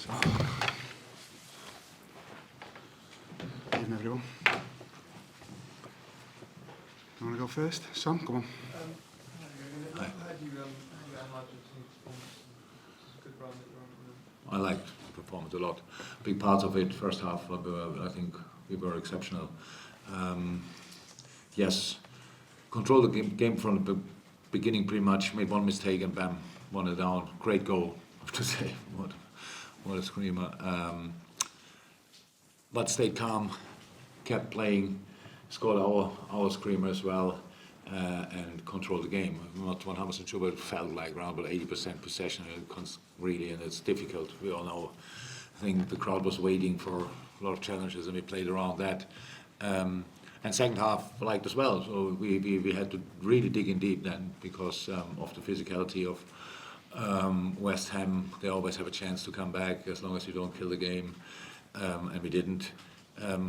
So. Evening, everyone. You want to go first? Sam, come on. Hi. I liked the performance a lot. Big parts of it, first half, I think we were exceptional. Yes, controlled the game from the beginning pretty much, made one mistake and bam, won it down. Great goal, I have to say. What a screamer. But stayed calm, kept playing, scored our screamer as well, and controlled the game. I'm not 100% sure, but it felt like around about 80% possession, really, and it's difficult. We all know. I think the crowd was waiting for a lot of challenges, and we played around that. And second half I liked as well. So we had to really dig in deep then because of the physicality of West Ham. They always have a chance to come back as long as you don't kill the game, and we didn't.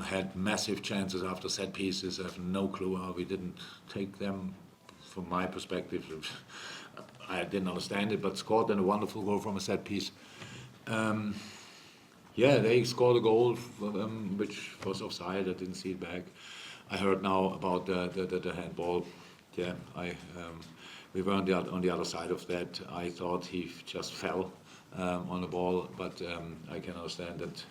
Had massive chances after set pieces. I have no clue how we didn't take them. From my perspective, I didn't understand it, but scored then a wonderful goal from a set piece. Yeah, they scored a goal which was offside. I didn't see it back. I heard now about the handball. Yeah, we were on the other side of that. I thought he just fell on the ball, but I can understand that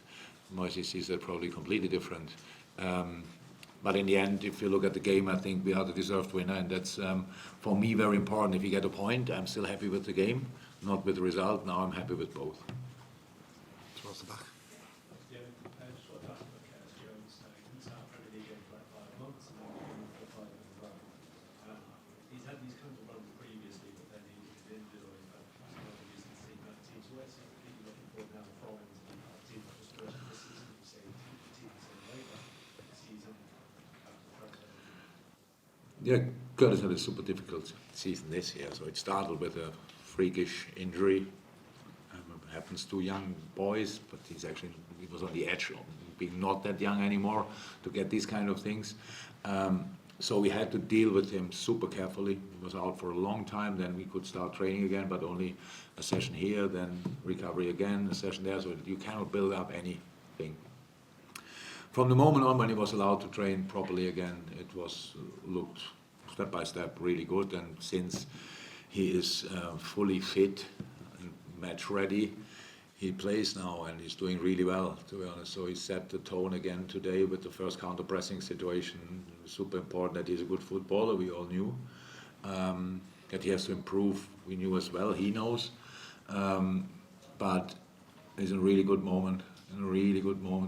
Moisey sees that probably completely different. But in the end, if you look at the game, I think we are the deserved winner, and that's for me very important. If you get a point, I'm still happy with the game, not with the result. Now I'm happy with both. Towards the back. Yeah, Curtis had a super difficult season this year. So it started with a freakish injury. Happens to young boys, but he was on the edge of being not that young anymore to get these kind of things. So we had to deal with him super carefully. He was out for a long time. Then we could start training again, but only a session here, then recovery again, a session there. So you cannot build up anything. From the moment on when he was allowed to train properly again, it looked step by step really good. And since he is fully fit and match ready, he plays now and he's doing really well, to be honest. So he set the tone again today with the first counter-pressing situation. Super important that he's a good footballer, we all knew. That he has to improve, we knew as well, he knows. But he's in a really good moment.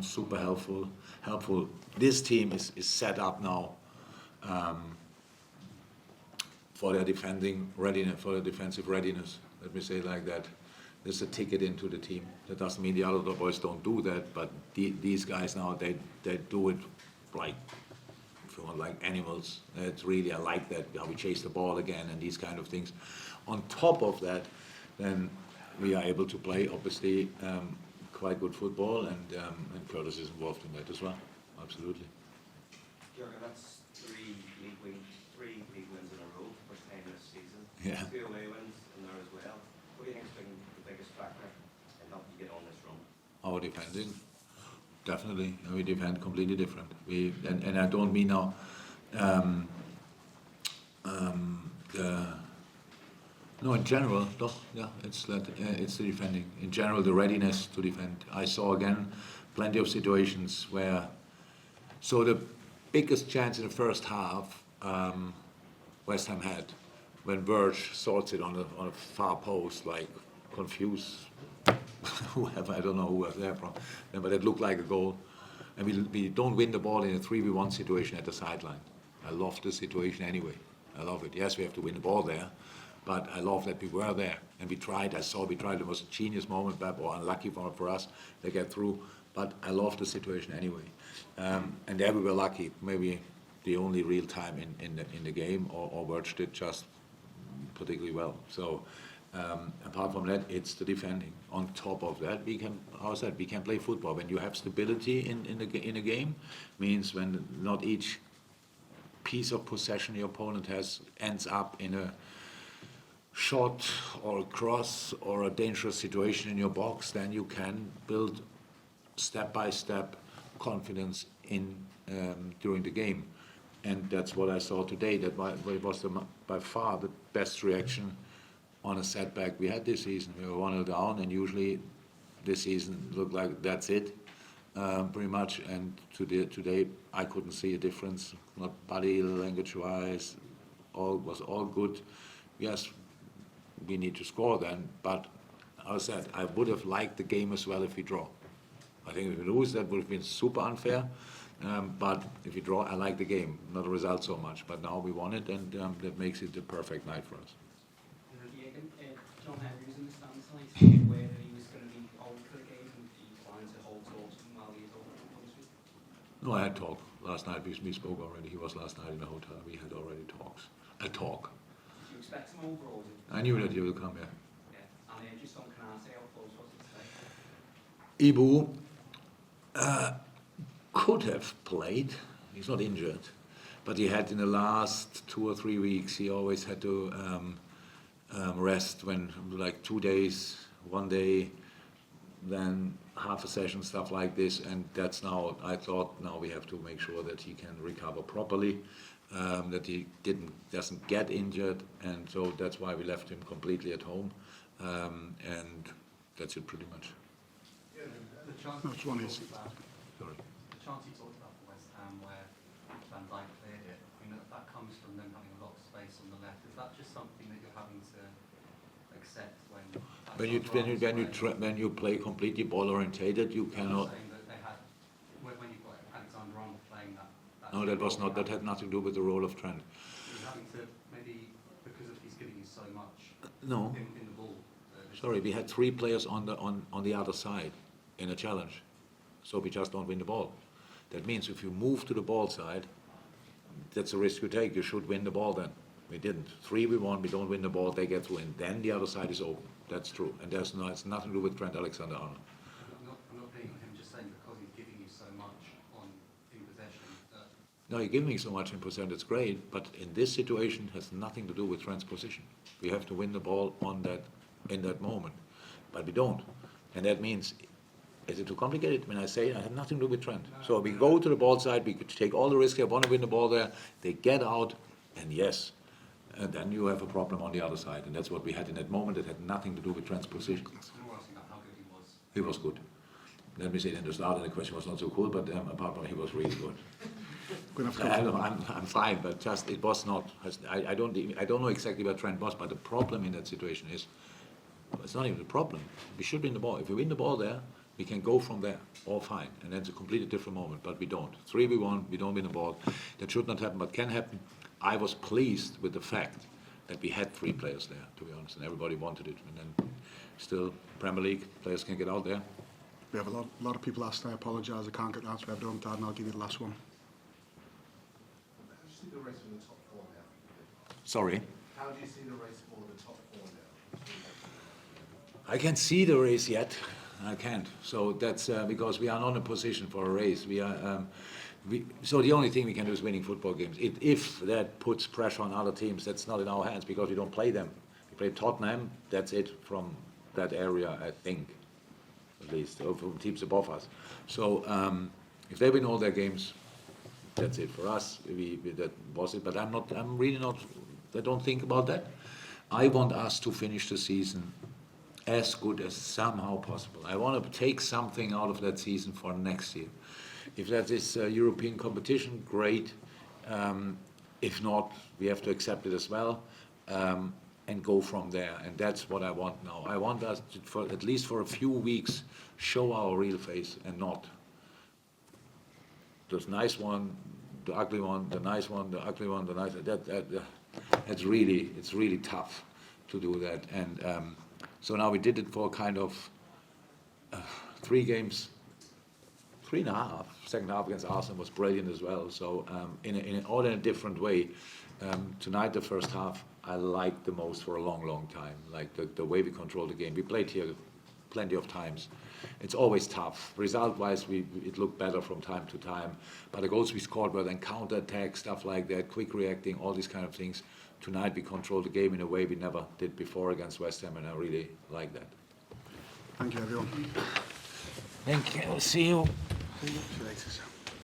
Super helpful. This team is set up now for their defending readiness, for their defensive readiness. Let me say it like that. There's a ticket into the team. That doesn't mean the other boys don't do that, but these guys now they do it like, if you want, like animals. It's really, I like that, how we chase the ball again and these kind of things. On top of that, then we are able to play obviously quite good football, and Curtis is involved in that as well. Absolutely. Jurgen, that's three league wins in a row, first time this season. Yeah. 2 away wins in there as well. What do you think has been the biggest factor in helping you get on this run? Our defending, definitely. We defend completely different. And I don't mean now no, in general, it's the defending. In general, the readiness to defend. I saw again plenty of situations where. So the biggest chance in the first half, West Ham had when Verge sorts it on a far post, like confused whoever, I don't know who was there from, but it looked like a goal. And we don't win the ball in a 3v1 situation at the sideline. I love the situation anyway. I love it. Yes, we have to win the ball there, but I love that we were there and we tried. It was a genius moment, or unlucky for us to get through, but I love the situation anyway. And there we were lucky, maybe the only real time in the game, or Verge did just particularly well. So apart from that, it's the defending. On top of that, we can play football. When you have stability in a game, means when not each piece of possession your opponent has ends up in a shot or a cross or a dangerous situation in your box, then you can build step-by-step confidence in during the game. And that's what I saw today. That was by far the best reaction on a setback we had this season. We were 1-0 down, and usually this season looked like that's it, pretty much. And today I couldn't see a difference, not body language-wise. Was all good. Yes, we need to score then, but as I said, I would have liked the game as well if we draw. I think if we lose, that would have been super unfair. But if we draw, I like the game, not the result so much. But now we won it, and that makes it the perfect night for us. John Henry was in the stands tonight. He was aware that he was going to be out for the game, and he planned to hold talks with him while he was over in punishment. No, I had talk last night. We spoke already. He was last night in the hotel. We had already talks. A talk. Did you expect him over, or was it? I knew that he would come here. Yeah, and just on Canate, how close was it today? Ibu could have played. He's not injured, but he had in the last 2 or 3 weeks. He always had to rest when like 2 days, 1 day, then half a session, stuff like this. And that's now. I thought now we have to make sure that he can recover properly, that he doesn't get injured, and so that's why we left him completely at home, and that's it pretty much. The chance Which one is? Sorry. The chance you talked about for West Ham where Van Dijk cleared it, I mean, that comes from them having a lot of space on the left. Is that just something that you're having to accept When you play completely ball orientated, you cannot. Saying that they had, when you've got Alexander-Arnold playing that No, that was not. That had nothing to do with the role of Trent. You're having to, maybe because of he's giving you so much No. in the ball. Sorry, we had 3 players on the other side in a challenge, so we just don't win the ball. That means if you move to the ball side, that's a risk you take. You should win the ball then. We didn't. 3 we won, we don't win the ball, they get through, and then the other side is open. That's true. And it's nothing to do with Trent Alexander-Arnold. I'm not being on him, just saying because he's giving you so much in possession. No, you're giving me so much in percent, it's great, but in this situation, it has nothing to do with Trent's position. We have to win the ball in that moment, but we don't. And that means, is it too complicated? When I say it, I have nothing to do with Trent. So we go to the ball side, we could take all the risk, I want to win the ball there, they get out, and yes, and then you have a problem on the other side, and that's what we had in that moment. It had nothing to do with Trent's position. We're asking about how good he was. He was good. Let me say it in the start, and the question was not so cool, but apart from he was really good. I'm fine, but just it was not. I don't know exactly where Trent was, but the problem in that situation is it's not even a problem. We should win the ball. If we win the ball there, we can go from there, all fine, and that's a completely different moment. But we don't. 3 we won. We don't win the ball. That should not happen, but can happen. I was pleased with the fact that we had 3 players there, to be honest, and everybody wanted it. And then still, Premier League players can get out there. We have a lot of people asked. I apologise. I can't get the answer. I've done that, and I'll give you the last one. How do you see the race for the top 4 now? Sorry. How do you see the race for the top 4 now? I can't see the race yet. I can't. So that's because we are not in a position for a race. We are. So the only thing we can do is winning football games. If that puts pressure on other teams, that's not in our hands because we don't play them. We play Tottenham. That's it from that area, I think, at least, or from teams above us. So if they win all their games, that's it for us. That was it. But I'm really not. I don't think about that. I want us to finish the season as good as somehow possible. I want to take something out of that season for next year. If that is European competition, great. If not, we have to accept it as well and go from there. And that's what I want now. I want us to, for at least for a few weeks, show our real face and not the nice one, the ugly one, the nice one, the ugly one, the nice. It's really tough to do that. And so now we did it for kind of 3 games. 3.5. Second half against Arsenal was brilliant as well. So in a different way. Tonight, the first half, I liked the most for a long time. Like the way we controlled the game. We played here plenty of times. It's always tough. Result-wise, it looked better from time to time. But the goals we scored were then counter-attack, stuff like that, quick reacting, all these kind of things. tonight we controlled the game in a way we never did before against West Ham, and I really like that. Thank you, everyone. Thank you. See you. See you later.